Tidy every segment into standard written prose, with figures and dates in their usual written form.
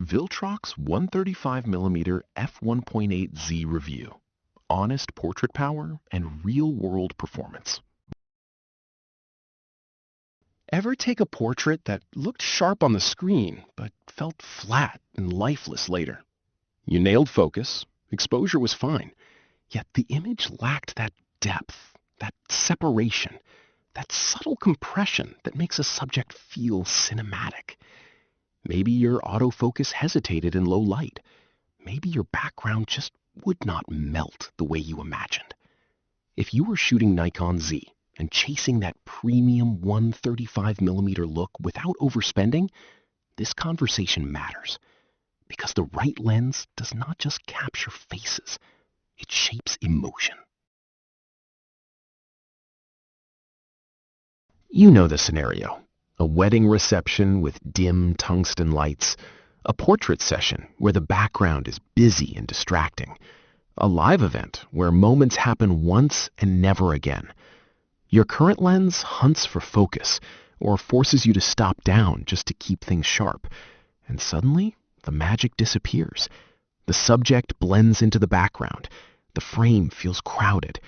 VILTROX 135mm f1.8Z review. Honest portrait power and real-world performance. Ever take a portrait that looked sharp on the screen but felt flat and lifeless later? You nailed focus, exposure was fine, yet the image lacked that depth, that separation, that subtle compression that makes a subject feel cinematic. Maybe your autofocus hesitated in low light. Maybe your background just would not melt the way you imagined. If you were shooting Nikon Z and chasing that premium 135mm look without overspending, this conversation matters. Because the right lens does not just capture faces, it shapes emotion. You know the scenario. A wedding reception with dim tungsten lights, a portrait session where the background is busy and distracting, a live event where moments happen once and never again. Your current lens hunts for focus or forces you to stop down just to keep things sharp, and suddenly the magic disappears. The subject blends into the background. The frame feels crowded.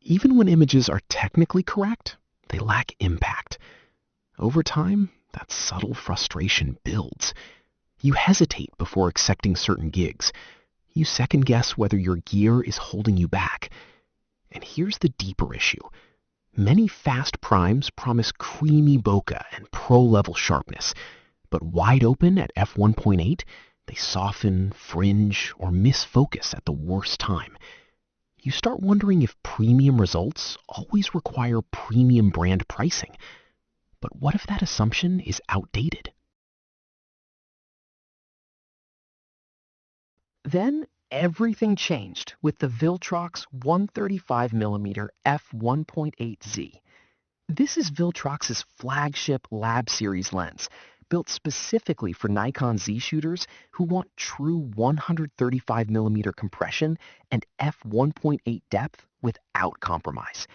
Even when images are technically correct, they lack impact. Over time, that subtle frustration builds. You hesitate before accepting certain gigs. You second-guess whether your gear is holding you back. And here's the deeper issue. Many fast primes promise creamy bokeh and pro-level sharpness, but wide open at f1.8, they soften, fringe, or miss focus at the worst time. You start wondering if premium results always require premium brand pricing. But what if that assumption is outdated? Then everything changed with the VILTROX 135mm f1.8Z. This is VILTROX's flagship Lab Series lens, built specifically for Nikon Z shooters who want true 135mm compression and f1.8 depth without compromise.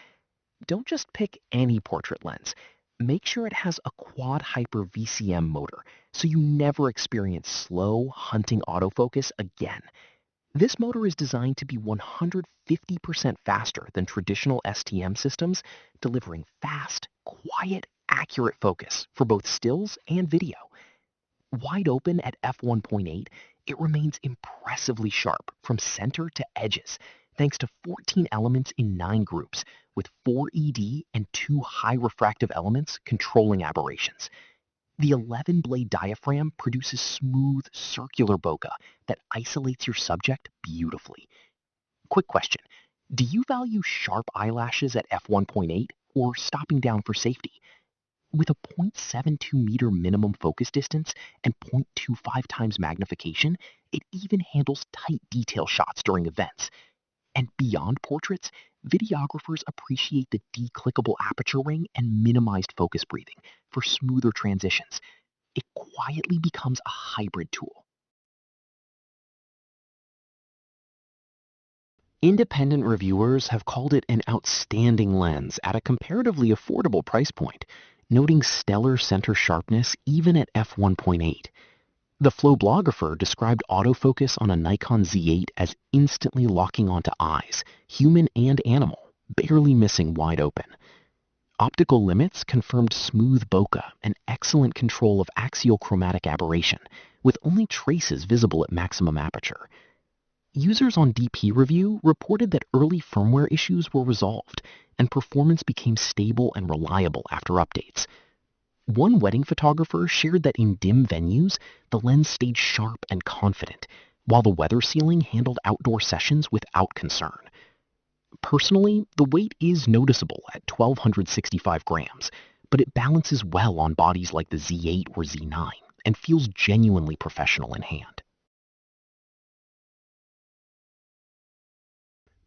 Don't just pick any portrait lens. Make sure it has a quad hyper VCM motor so you never experience slow, hunting autofocus again. This motor is designed to be 150% faster than traditional STM systems, delivering fast, quiet, accurate focus for both stills and video. Wide open at f1.8, it remains impressively sharp from center to edges, thanks to 14 elements in 9 groups, with 4 ED and 2 high refractive elements controlling aberrations. The 11-blade diaphragm produces smooth, circular bokeh that isolates your subject beautifully. Quick question, do you value sharp eyelashes at f1.8 or stopping down for safety? With a 0.72 meter minimum focus distance and 0.25 times magnification, it even handles tight detail shots during events. And beyond portraits, videographers appreciate the declickable aperture ring and minimized focus breathing for smoother transitions. It quietly becomes a hybrid tool. Independent reviewers have called it an outstanding lens at a comparatively affordable price point, noting stellar center sharpness even at f1.8. The Flowblographer described autofocus on a Nikon Z8 as instantly locking onto eyes, human and animal, barely missing wide open. Optical Limits confirmed smooth bokeh and excellent control of axial chromatic aberration, with only traces visible at maximum aperture. Users on DP Review reported that early firmware issues were resolved, and performance became stable and reliable after updates. One wedding photographer shared that in dim venues, the lens stayed sharp and confident, while the weather sealing handled outdoor sessions without concern. Personally, the weight is noticeable at 1,265 grams, but it balances well on bodies like the Z8 or Z9 and feels genuinely professional in hand.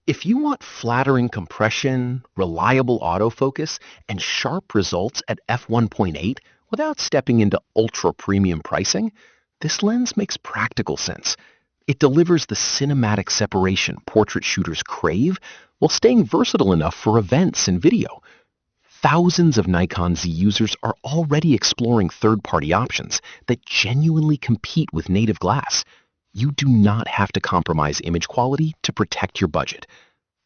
If you want flattering compression, reliable autofocus, and sharp results at f1.8 without stepping into ultra-premium pricing, this lens makes practical sense. It delivers the cinematic separation portrait shooters crave while staying versatile enough for events and video. Thousands of Nikon Z users are already exploring third-party options that genuinely compete with native glass. You do not have to compromise image quality to protect your budget.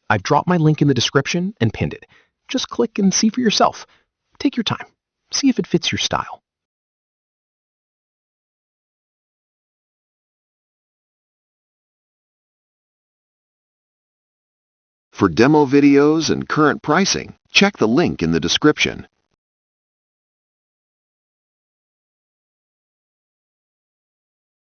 I've dropped my link in the description and pinned it. Just click and see for yourself. Take your time. See if it fits your style. For demo videos and current pricing, check the link in the description.